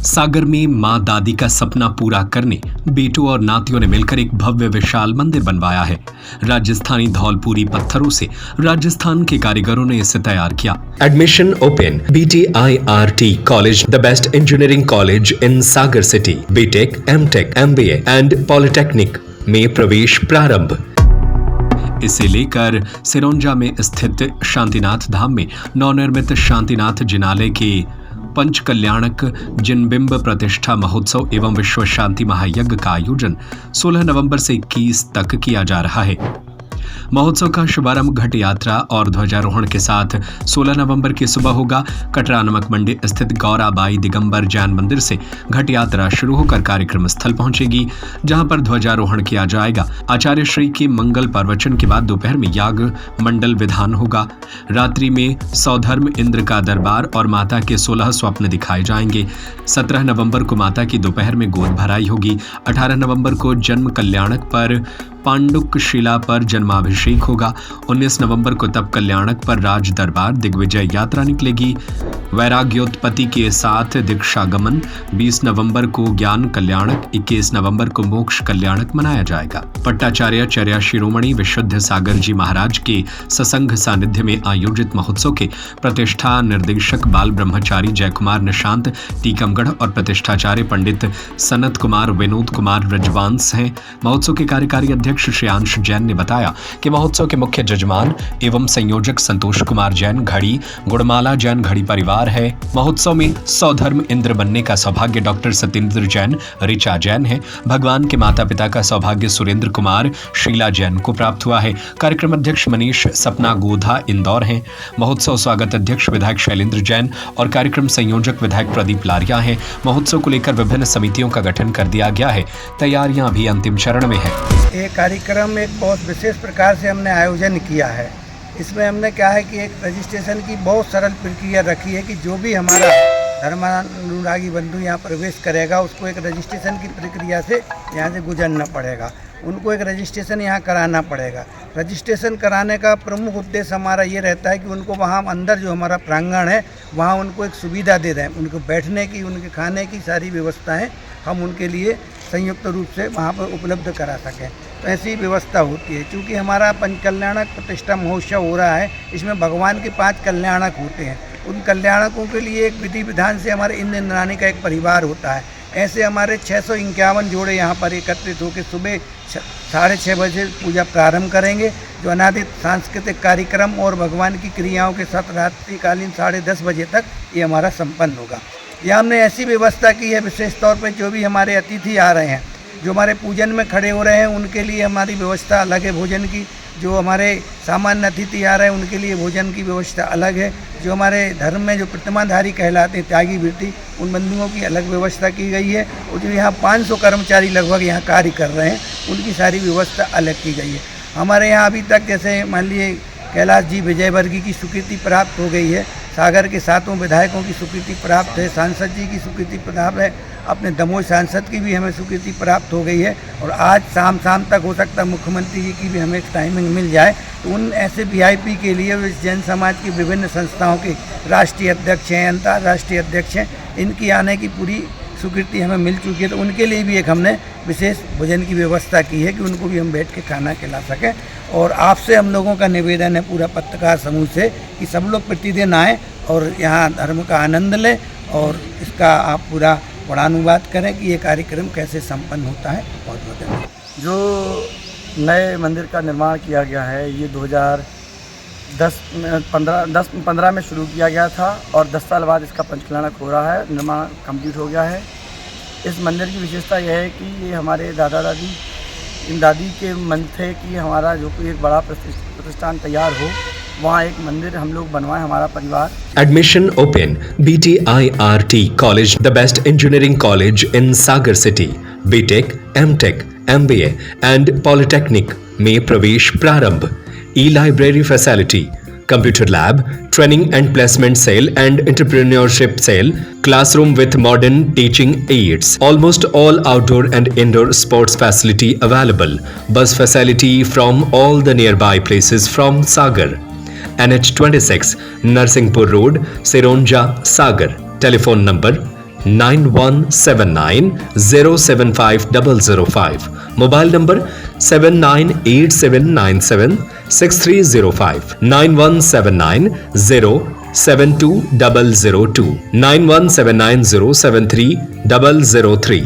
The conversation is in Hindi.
सागर में मां दादी का सपना पूरा करने बेटों और नातियों ने मिलकर एक भव्य विशाल मंदिर बनवाया है। राजस्थानी धौलपुरी पत्थरों से राजस्थान के कारीगरों ने इसे तैयार किया। Admission open. BTIRT College, the best engineering college in Sagar city. BTech, MTech, MBA and Polytechnic में प्रवेश प्रारंभ। इसे लेकर सिरोंजा में स्थित शांतिनाथ धाम में नवनिर्मित शांतिनाथ जिनालय के पंचकल्याणक जिनबिंब प्रतिष्ठा महोत्सव एवं विश्व शांति महायज्ञ का आयोजन 16 नवंबर से 21 तक किया जा रहा है। महोत्सव का शुभारंभ घट यात्रा और ध्वजारोहण के साथ 16 नवंबर की सुबह होगा। कटरा नमक मंडी स्थित गौराबाई दिगंबर जैन मंदिर से घट यात्रा शुरू होकर कार्यक्रम स्थल पहुंचेगी, जहां पर ध्वजारोहण किया जाएगा। आचार्य श्री के मंगल प्रवचन के बाद दोपहर में याग मंडल विधान होगा। रात्रि में सौधर्म इंद्र का दरबार और माता के 16 स्वप्न दिखाए जाएंगे। 17 नवंबर को माता की दोपहर में गोद भराई होगी। 18 नवंबर को जन्म कल्याणक पर पांडुक शिला पर जन्माभिषेक होगा। 19 नवंबर को तप कल्याणक पर राज दरबार दिग्विजय यात्रा निकलेगी। वैराग्योत्पत्ति के साथ दीक्षागमन 20 नवंबर को ज्ञान कल्याणक, 21 नवंबर को मोक्ष कल्याणक मनाया जाएगा। पट्टाचार्य चर्या शिरोमणि विशुद्ध सागर जी महाराज के ससंग सानिध्य में आयोजित महोत्सव के प्रतिष्ठा निर्देशक बाल ब्रह्मचारी जय कुमार निशांत टीकमगढ़ और प्रतिष्ठाचार्य पंडित सनत कुमार विनोद कुमार रजवांस हैं। महोत्सव के कार्यकारी अध्यक्ष श्रेयांश जैन ने बताया कि महोत्सव के मुख्य जजमान एवं संयोजक संतोष कुमार जैन घड़ी गुड़माला जैन घड़ी परिवार है। महोत्सव में सौधर्म इंद्र बनने का सौभाग्य डॉक्टर सत्येंद्र जैन ऋचा जैन है। भगवान के माता पिता का सौभाग्य सुरेंद्र कुमार शीला जैन को प्राप्त हुआ है। कार्यक्रम अध्यक्ष मनीष सपना गोधा इंदौर हैं। महोत्सव स्वागत अध्यक्ष विधायक शैलेंद्र जैन और कार्यक्रम संयोजक विधायक प्रदीप लारिया हैं। महोत्सव को लेकर विभिन्न समितियों का गठन कर दिया गया है। तैयारियां भी अंतिम चरण में है। ये कार्यक्रम एक बहुत विशेष प्रकार से हमने आयोजन किया है। इसमें हमने क्या है कि एक रजिस्ट्रेशन की बहुत सरल प्रक्रिया रखी है कि जो भी हमारा धर्मानुरागी बंधु यहाँ प्रवेश करेगा उसको एक रजिस्ट्रेशन की प्रक्रिया से यहाँ से गुजरना पड़ेगा। उनको एक रजिस्ट्रेशन यहाँ कराना पड़ेगा। रजिस्ट्रेशन कराने का प्रमुख उद्देश्य हमारा ये रहता है कि उनको वहाँ अंदर जो हमारा प्रांगण है वहाँ उनको एक सुविधा दे दें। उनको बैठने की, उनके खाने की सारी व्यवस्थाएं हम उनके लिए संयुक्त रूप से वहाँ पर उपलब्ध करा सकें, तो ऐसी व्यवस्था होती है। क्योंकि हमारा पंचकल्याणक प्रतिष्ठा महोत्सव हो रहा है, इसमें भगवान के 5 कल्याणक होते हैं। उन कल्याणकों के लिए एक विधि विधान से हमारे इंद्र इंद्राणी का एक परिवार होता है। ऐसे हमारे 651 जोड़े यहाँ पर एकत्रित होकर सुबह 6:30 बजे पूजा प्रारंभ करेंगे, जो अनादित सांस्कृतिक कार्यक्रम और भगवान की क्रियाओं के साथ रात्रिकालीन 10:30 बजे तक ये हमारा संपन्न होगा। यह हमने ऐसी व्यवस्था की है विशेष तौर पर जो भी हमारे अतिथि आ रहे हैं, जो हमारे पूजन में खड़े हो रहे हैं, उनके लिए हमारी व्यवस्था अलग है भोजन की। जो हमारे सामान्य अतिथि आ रहे हैं उनके लिए भोजन की व्यवस्था अलग है। जो हमारे धर्म में जो प्रतिमाधारी कहलाते हैं त्यागी वृत्ति, उन बंधुओं की अलग व्यवस्था की गई है। और जो यहाँ 500 कर्मचारी लगभग यहाँ कार्य कर रहे हैं उनकी सारी व्यवस्था अलग की गई है। हमारे यहाँ अभी तक जैसे मान लीजिए कैलाश जी विजयवर्गीय की स्वीकृति प्राप्त हो गई है, सागर के 7 विधायकों की स्वीकृति प्राप्त है, सांसद जी की स्वीकृति प्राप्त है, अपने दमोह सांसद की भी हमें स्वीकृति प्राप्त हो गई है। और आज शाम तक हो सकता है मुख्यमंत्री जी की भी हमें टाइमिंग मिल जाए। तो उन ऐसे VIP के लिए इस जैन समाज की विभिन्न संस्थाओं के राष्ट्रीय अध्यक्ष हैं, अंतर्राष्ट्रीय अध्यक्ष हैं, इनकी आने की पूरी स्वीकृति हमें मिल चुकी है। तो उनके लिए भी एक हमने विशेष भोजन की व्यवस्था की है कि उनको भी हम बैठ के खाना खिला सकें। और आपसे हम लोगों का निवेदन है पूरा पत्रकार समूह से कि सब लोग प्रतिदिन आएँ और यहाँ धर्म का आनंद लें और इसका आप पूरा गुणानुवाद करें कि ये कार्यक्रम कैसे संपन्न होता है। बहुत बहुत धन्यवाद। जो नए मंदिर का निर्माण किया गया है ये 2015 में शुरू किया गया था और 10 साल बाद इसका पंचकल्याणक हो रहा है, निर्माण कंप्लीट हो गया है। इस मंदिर की विशेषता यह है कि ये हमारे दादी के मन थे कि हमारा जो कोई एक बड़ा प्रतिष्ठान तैयार हो, वहाँ एक मंदिर हम लोग बनवाएं, हमारा परिवार। Admission open. BTIRT College, the best engineering college in Sagar city. BTech, MTech, MBA and Polytechnic में प्रवेश प्रारंभ। E-library facility, computer lab, training and placement cell and entrepreneurship cell, classroom with modern teaching aids, almost all outdoor and indoor sports facility available, bus facility from all the nearby places from Sagar. NH26 Narsinghpur Road, Sironja, Sagar. Telephone number 9179075005, mobile number 7987976305, 9179072002, 9179073003,